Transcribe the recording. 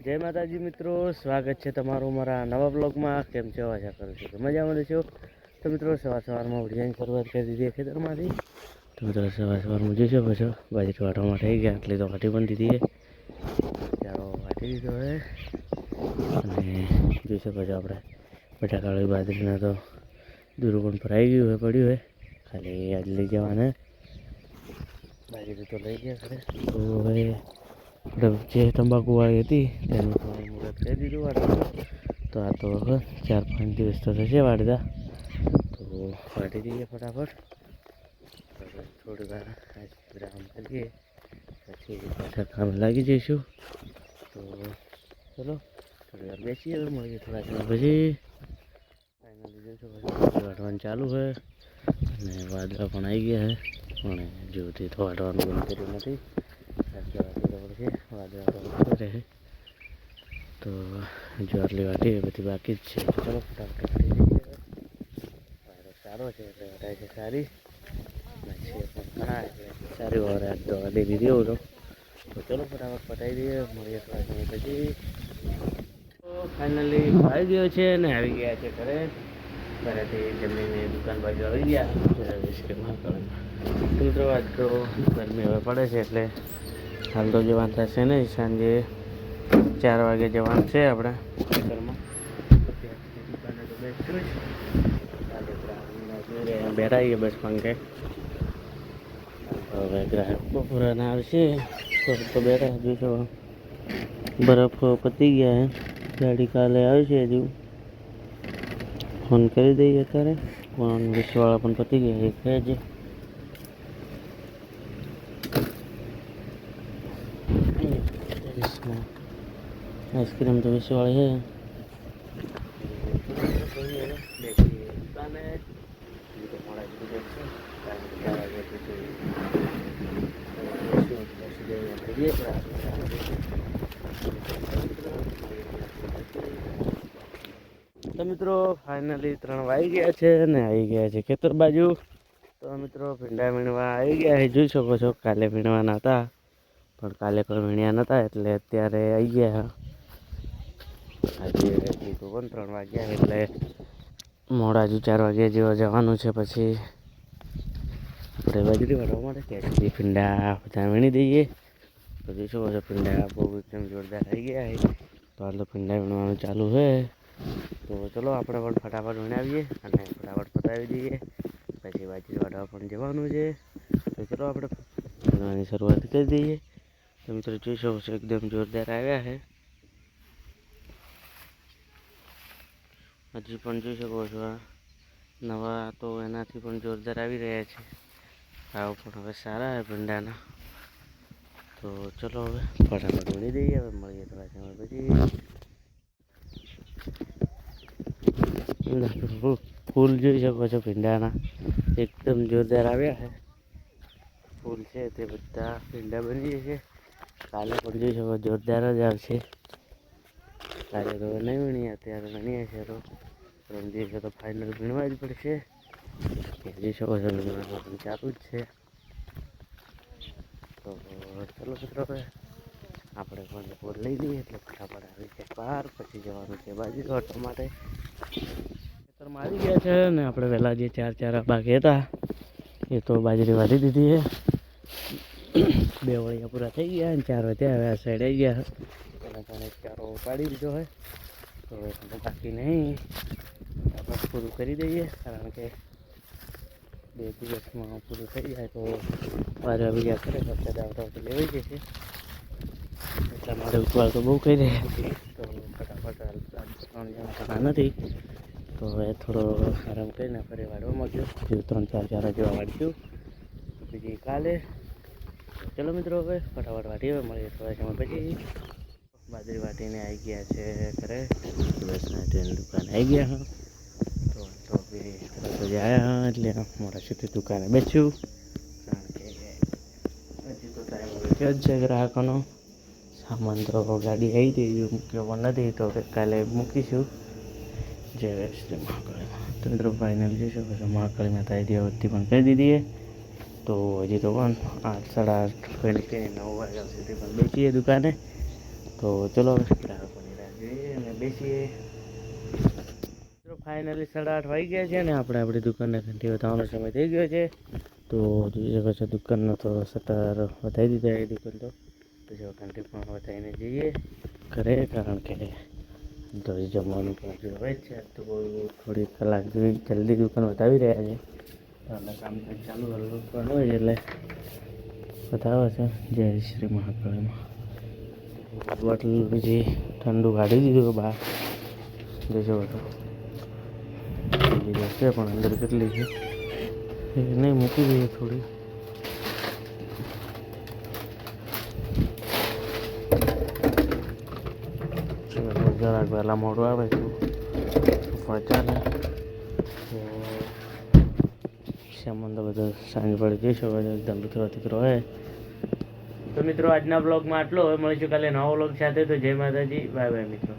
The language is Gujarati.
જય માતાજી મિત્રો, સ્વાગત છે તમારું મારા નવા બ્લોગમાં. કેમ છો? આશા કરું છું કે મજામાં છો. તો મિત્રો સવારમાં ઉઠીને શરૂઆત કરી દીધી ખેતરમાંથી. તો મિત્રો સવારમાં જોઈ શકો છો બાજરી વાટવામાં થઈ ગયા, એટલે તો વાટી પણ દીધી ચારો વાટી દીધો હોય. અને જોઈ શકો છો આપણે બટાકાવાળી બાજરીના તો દૂરું પણ ભરાઈ ગયું હોય, પડ્યું હોય, ખાલી આજ લઈ જવાના. બાજરી તો લઈ ગયા ખરે. તો હવે જે તંબાકુ વાળી હતી તેનું પણ મુહૂર્ત કરી દીધું વાટવાનું. તો આ તો 4-5 દિવસ તો થશે વાટતા, તો વાટી દઈએ ફટાફટ. થોડી વાર વિરામ કરીએ, પછી પાછા કામ લાગી જઈશું. તો ચલો થોડી વાર બેસીએ, મળીએ થોડા સમય પછી. ફાઇનલી જોઈશું પછી વાટવાનું ચાલુ હોય, અને વાદળા પણ આવી ગયા છે, પણ જોથી તો વાટવાનું બંધ કર્યું નથી. વાદળા તો રહે, તો જ્વારલી વાટી બધી બાકી જ છે. ચલો ફટાફટ વાટી દઈએ. વાયરો સારો છે એટલે વટાય છે સારી, છે પણ ઘણા એટલે સારી વાર આજ તો વાટી દીધી એવું તો ચલો ફટાફટ પટાવી દઈએ, મળીએ થોડા સમય પછી. તો ફાઇનલી આવી ગયો છે ને આવી ગયા છે ઘરેથી જમીને દુકાન બાજુ આવી ગયા. મિત્રો આજ તો ગરમી હવે પડે છે, એટલે હાલ તો જવાનું થશે નહીં. સાંજે 4 વાગે જવાનું છે આપણે ખેતરમાં. દુકાને તો બેસ્યું જ બેઠા આવીએ બસ પંખે. હવે ગ્રાહક બપોરના આવશે તો બેઠા જોઈશો. બરફ પતી ગયા છે, ગાડી કાલે આવશે. હજુ ફોન કરી દઈએ અત્યારે. પણ 20 વાળા પણ પતી ગયા એક છે. આઈસ્ક્રીમ તો 20 વાળી છે. તો મિત્રો ફાઇનલી 3 વાગી ગયા છે ને આવી ગયા છે ખેતર બાજુ. તો મિત્રો ભીંડા વીણવા આવી ગયા છે. જોઈ શકો છો કાલે વીણવાના હતા, પણ કાલે કોઈ વીણ્યા નહોતા, એટલે અત્યારે આવી ગયા. આજે તો પણ 3 વાગ્યા, એટલે મોડા હજુ 4 વાગ્યા જેવા જવાનું છે. પછી આપણે બાજરી વાળવા માટે ત્યાં સુધી ભીંડા બધા વીણી દઈએ. તો જોઈ શકો છો ભીંડા બહુ એકદમ જોરદાર થઈ ગયા છે. તો આટલું ભીંડા વીણવાનું ચાલુ છે. તો ચલો આપણે પણ ફટાફટ વીણાવીએ અને ફટાફટ પતાવી દઈએ, પછી બાજરી વાળવા પણ જવાનું છે. તો ચલો આપણે વીણવાની શરૂઆત કરી દઈએ. તો મિત્રો જોઈ શકો છો એકદમ જોરદાર આવ્યા છે. હજી પણ જોઈ શકો છો નવા તો એનાથી પણ જોરદાર આવી રહ્યા છે. ભાવ પણ હવે સારા છે ભીંડાના. તો ચલો હવે ફટાફટ વીણી દઈએ. હવે મળીએ થોડા સમય પછી. ફૂલ જોઈ શકો છો ભીંડાના એકદમ જોરદાર આવ્યા છે. ફૂલ છે તે બધા ભીંડા બની જશે. કાલે પણ જોઈ શકો જોરદાર જ આવશે. કાલે તો નહીં વીણીએ, અત્યારે વીણીએ છે તો ત્રણ દિવસે તો ફાઇનલ વીણવા જ પડશે. જોઈ શકો છો વીણવાનું પણ ચાલુ જ છે. તો ચલો મિત્રો હવે આપણે પણ બોર લઈ લઈએ, એટલે ફટાફટ આવી છે બહાર. પછી જવાનું છે બાજરી વાટવા માટે. ખેતરમાં આવી ગયા છે ને આપણે વહેલા જે 4 બાકી હતા એ તો બાજરી વાટી દીધી છે. 2 વળિયા પૂરા થઈ ગયા અને 4 વધ્યા. હવે આ સાઈડ આવી ગયા. એના કારણે ચારો પાડી દીધો હોય, તો હવે બાકી નહીં આપણે પૂરું કરી દઈએ, કારણ કે 2 દિવસમાં પૂરું થઈ જાય તો વારે બીજા કરે વરસાદ આવતા લેવાઈ જશે. એટલા માટે ઉતવાળ તો બહુ કહી રહ્યા હતી. તો ફટાફટ 3 જણા થતા નથી, તો હવે થોડો આરામ કરીને ફરી વાળવા માંગ્યો. 3-4 ચારા જેવા વાળ્યું બીજી કાલે. ચલો મિત્રો હવે ફટાફટ વાટીએ, મળીએ થોડા સમય પછી. બાજરી વાટીને આવી ગયા છે ઘરે. ટ્રેન દુકાન આવી ગયા. તો બી તરત જ આવ્યા એટલે મોટા સુધી દુકાને બેસ્યું, કારણ કે હજી તો ટાઈમ હવે જ છે ગ્રાહકોનો. સામાન તો ગાડી આવી ગઈ, મૂક્યો પણ નથી, તો કાલે મૂકીશું. જય શ્રી મહાકાળીમાં. તો મિત્રો ફાઇનલ જોઈ શકો છો મહાકાળી માતાએ દીવાબત્તી પણ કરી દીધી. તો હજી તો પણ 8-8:30 9 વાગ્યા સુધી પણ બેસીએ દુકાને. તો ચલો હવે ગ્રાહકોની રાહ જોઈએ અને બેસીએ. ફાઇનલી 8:30 વાગી ગયા છે ને આપણે આપણી દુકાનને ઘંટી બતાવવાનો સમય થઈ ગયો છે. તો જોઈ શકો છો દુકાનનો તો શટર વધારી દીધા એ દુકાન તો જો ઘંટી પણ બતાવીને જઈએ ઘરે, કારણ કે તો જમવાનું પણ હજુ હવે જ છે. તો થોડી કલાક જલ્દી દુકાન બતાવી રહ્યા છે. એટલે કામકાજ ચાલુ પણ હોય એટલે બતાવે છે. જય શ્રી મહાકાળીમાં બોટલ બીજી ઠંડુ કાઢી દીધું બહાર જોઈ શકો છો. છે પણ અંદર કેટલી છે એ નહીં મૂકી દઈએ થોડી. જરાક વહેલા મોડું આવે છે ચાલે. સામાન તો બધો સાંજ પડે જોઈ શકો છો એકદમ થીકરો હોય. તો મિત્રો આજના બ્લોગમાં આટલો. હવે મળીશું કાલે નવા બ્લોગ સાથે. તો જય માતાજી, બાય બાય મિત્રો.